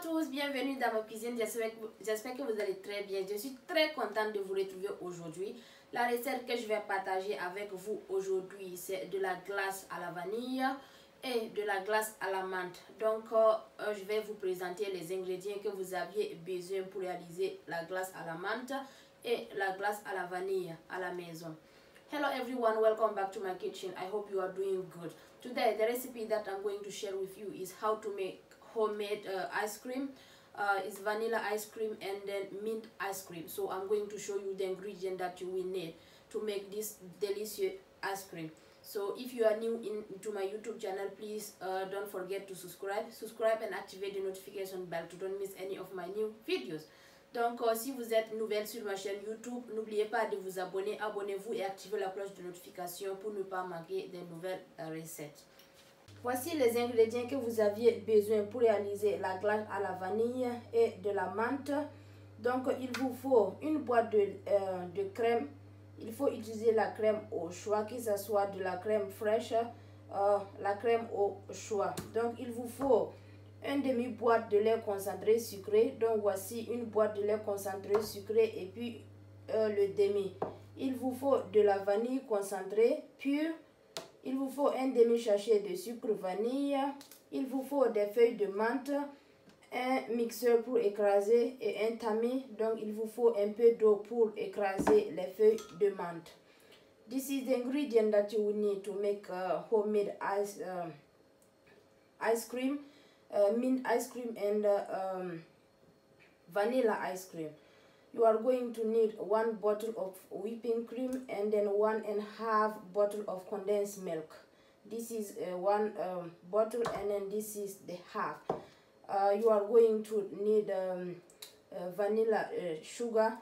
tous, bienvenue dans ma cuisine. J'espère que vous allez très bien. Je suis très contente de vous retrouver aujourd'hui. La recette que je vais partager avec vous aujourd'hui, c'est de la glace à la vanille et de la glace à la menthe. Donc, je vais vous présenter les ingrédients que vous aviez besoin pour réaliser la glace à la menthe et la glace à la vanille à la maison. Hello everyone, welcome back to my kitchen. I hope you are doing good. Today the recipe that I'm going to share with you is how to make homemade ice cream. It's vanilla ice cream and then mint ice cream. So I'm going to show you the ingredient that you will need to make this delicious ice cream. So if you are new to my YouTube channel, please don't forget to subscribe and activate the notification bell to don't miss any of my new videos. Donc, si vous êtes nouvelle sur ma chaîne YouTube, n'oubliez pas de vous abonner, abonnez-vous et activez la cloche de notification pour ne pas manquer des nouvelles recettes. Voici les ingrédients que vous aviez besoin pour réaliser la glace à la vanille et de la menthe. Donc, il vous faut une boîte de crème. Il faut utiliser la crème au choix, que ce soit de la crème fraîche, la crème au choix. Donc, il vous faut une demi-boîte de lait concentré sucré. Donc voici une boîte de lait concentré sucré et puis le demi. Il vous faut de la vanille concentrée pure. Il vous faut un demi-sachet de sucre vanille. Il vous faut des feuilles de menthe, un mixeur pour écraser et un tamis. Donc il vous faut un peu d'eau pour écraser les feuilles de menthe. This is the ingredient that you will need to make homemade ice cream. Mint ice cream and vanilla ice cream. You are going to need 1 bottle of whipping cream and then 1.5 bottle of condensed milk. This is one bottle and then this is the half. You are going to need vanilla sugar,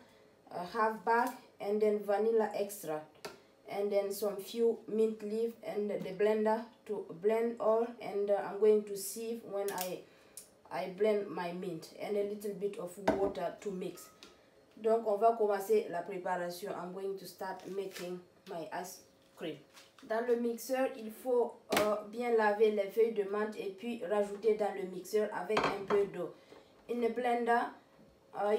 half bag, and then vanilla extract, and then some few mint leaf and the blender to blend all, and I'm going to sieve when I blend my mint, and a little bit of water to mix. Donc on va commencer la préparation. I'm going to start making my ice cream. Dans le mixeur, il faut bien laver les feuilles de menthe et puis rajouter dans le mixeur avec un peu d'eau. In the blender,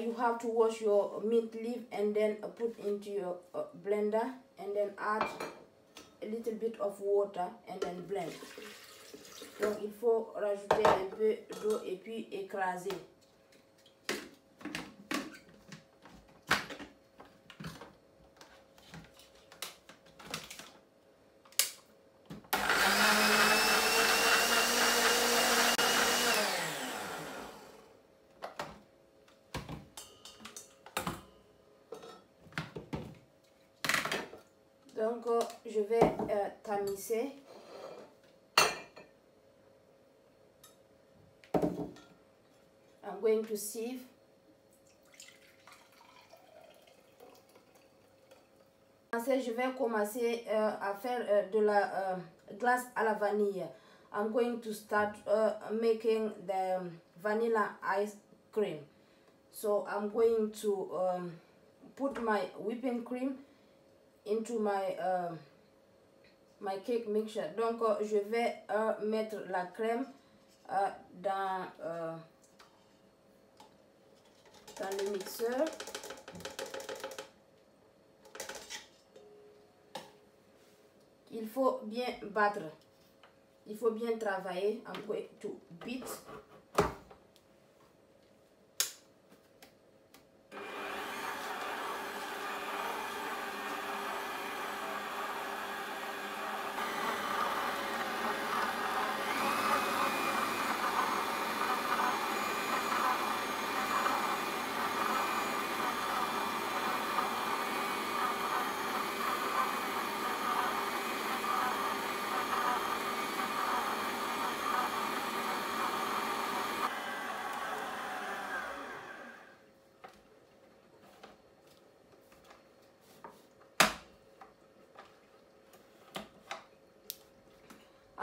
you have to wash your mint leaf and then put into your blender and then add a little bit of water and then blend. Donc il faut rajouter un peu d'eau et puis écraser. Donc, je vais tamiser. I'm going to sieve. Je vais commencer à faire de la glace à la vanille. I'm going to start making the vanilla ice cream. So I'm going to put my whipping cream into my my cake mixture. Donc je vais mettre la crème dans le mixeur. Il faut bien battre, il faut bien travailler. I'm going to beat.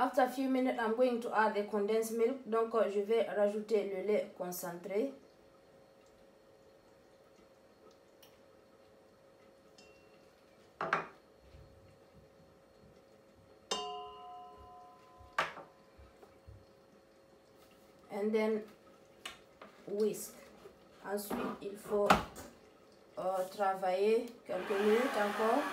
After a few minutes, I'm going to add the condensed milk. Donc, je vais rajouter le lait concentré. And then whisk. Ensuite, il faut travailler quelques minutes encore.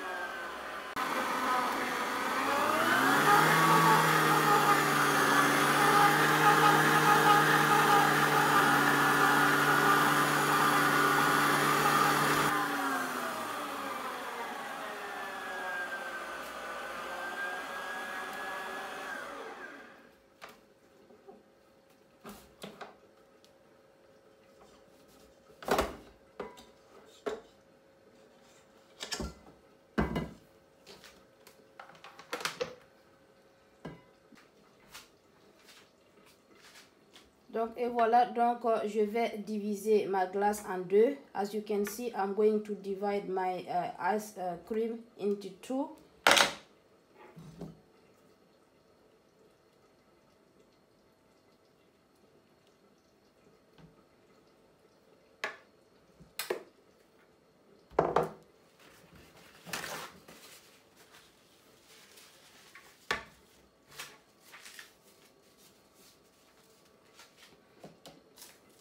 Donc, et voilà, donc je vais diviser ma glace en deux. As you can see, I'm going to divide my ice cream into two.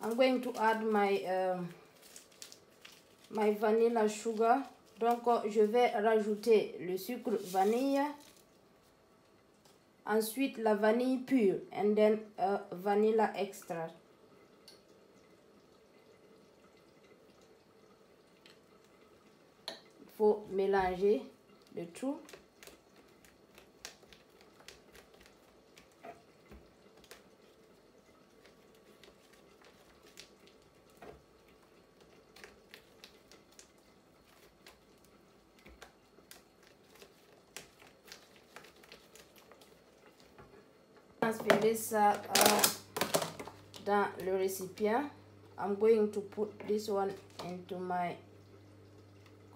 I'm going to add my vanilla sugar. Donc, je vais rajouter le sucre vanille. Ensuite, la vanille pure. And then vanilla extra. Il faut mélanger le tout. Transférer ça dans le récipient. I'm going to put this one into my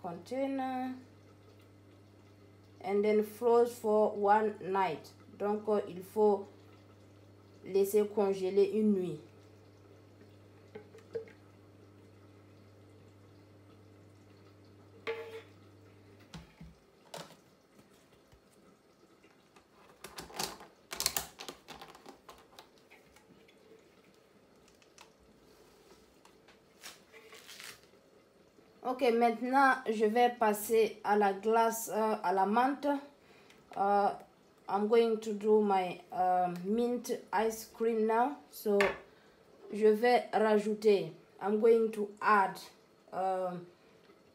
container and then froze for one night. Donc il faut laisser congeler une nuit. Ok, maintenant je vais passer à la glace à la menthe. I'm going to do my mint ice cream now. So je vais rajouter, I'm going to add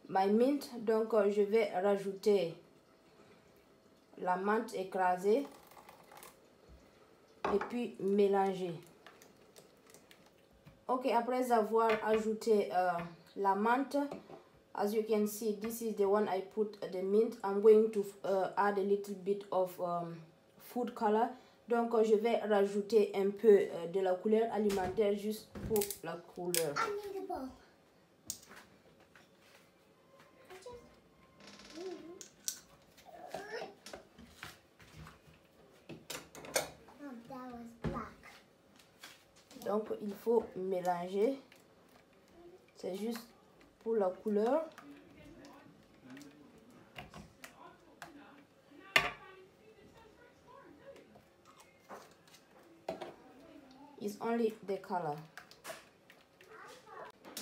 my mint. Donc je vais rajouter la menthe écrasée et puis mélanger. Ok, après avoir ajouté la menthe, as you can see, this is the one I put the mint. I'm going to add a little bit of food color. Donc je vais rajouter un peu de la couleur alimentaire juste pour la couleur. I need a bowl. That was black. Donc il faut mélanger. C'est juste pour la couleur. It's only the color.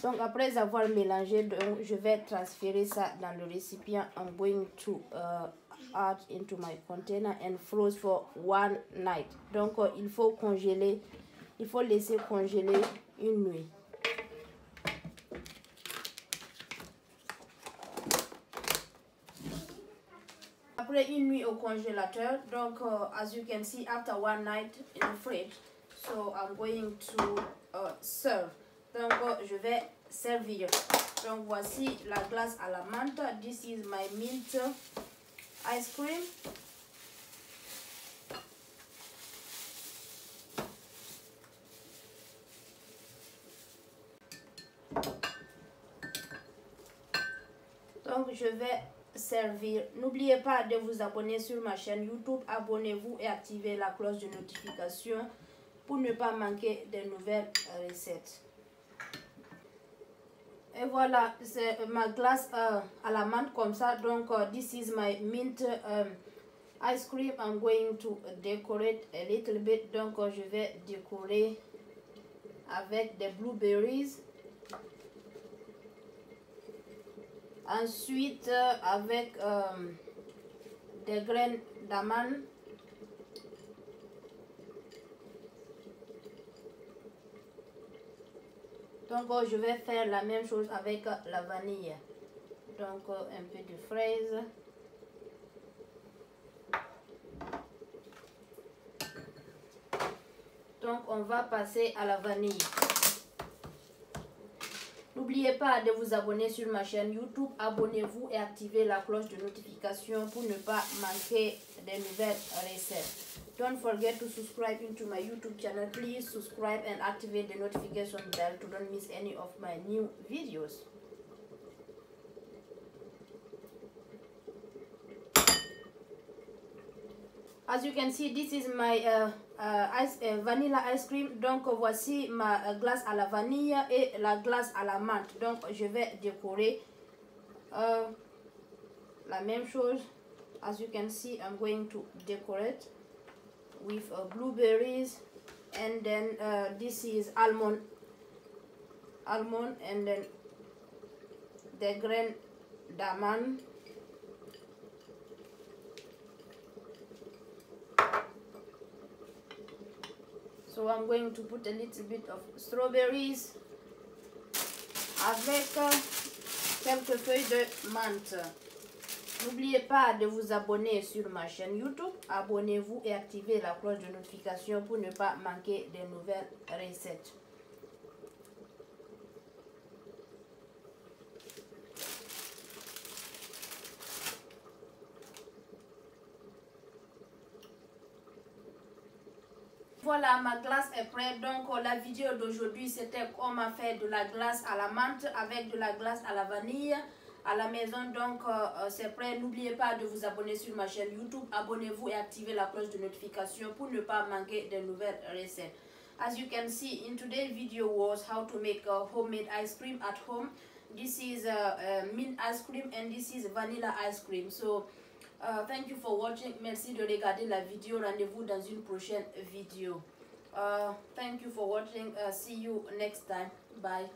Donc après avoir mélangé, donc, je vais transférer ça dans le récipient. I'm going to add into my container and froze for one night. Donc il faut congeler, il faut laisser congeler une nuit. Après une nuit au congélateur, donc as you can see, after one night in the fridge, so I'm going to serve. Donc je vais servir. Donc voici la glace à la menthe. This is my mint ice cream. Donc je vais servir. N'oubliez pas de vous abonner sur ma chaîne YouTube. Abonnez-vous et activez la cloche de notification pour ne pas manquer de nouvelles recettes. Et voilà, c'est ma glace à la menthe comme ça. Donc this is my mint ice cream. I'm going to decorate a little bit. Donc je vais décorer avec des blueberries. Ensuite, avec des graines d'amande. Donc, je vais faire la même chose avec la vanille. Donc, un peu de fraises. Donc, on va passer à la vanille. N'oubliez pas de vous abonner sur ma chaîne YouTube. Abonnez-vous et activez la cloche de notification pour ne pas manquer des nouvelles recettes. Don't forget to subscribe into my YouTube channel. Please subscribe and activate the notification bell to don't miss any of my new videos. As you can see, this is my vanilla ice cream. Donc voici ma glace à la vanille et la glace à la menthe. Donc je vais décorer la même chose. As you can see, I'm going to decorate with blueberries, and then this is almond, and then the grain d'amande. So I'm going to put a little bit of strawberries avec quelques feuilles de menthe. N'oubliez pas de vous abonner sur ma chaîne YouTube. Abonnez-vous et activez la cloche de notification pour ne pas manquer de nouvelles recettes. Voilà, ma glace est prête. Donc la vidéo d'aujourd'hui, c'était comment faire de la glace à la menthe avec de la glace à la vanille à la maison. Donc c'est prêt. N'oubliez pas de vous abonner sur ma chaîne YouTube. Abonnez-vous et activez la cloche de notification pour ne pas manquer de nouvelles recettes. As you can see, in today's video was how to make a homemade ice cream at home. This is mint ice cream and this is vanilla ice cream. So thank you for watching. Merci de regarder la vidéo. Rendez-vous dans une prochaine vidéo. Thank you for watching. See you next time. Bye.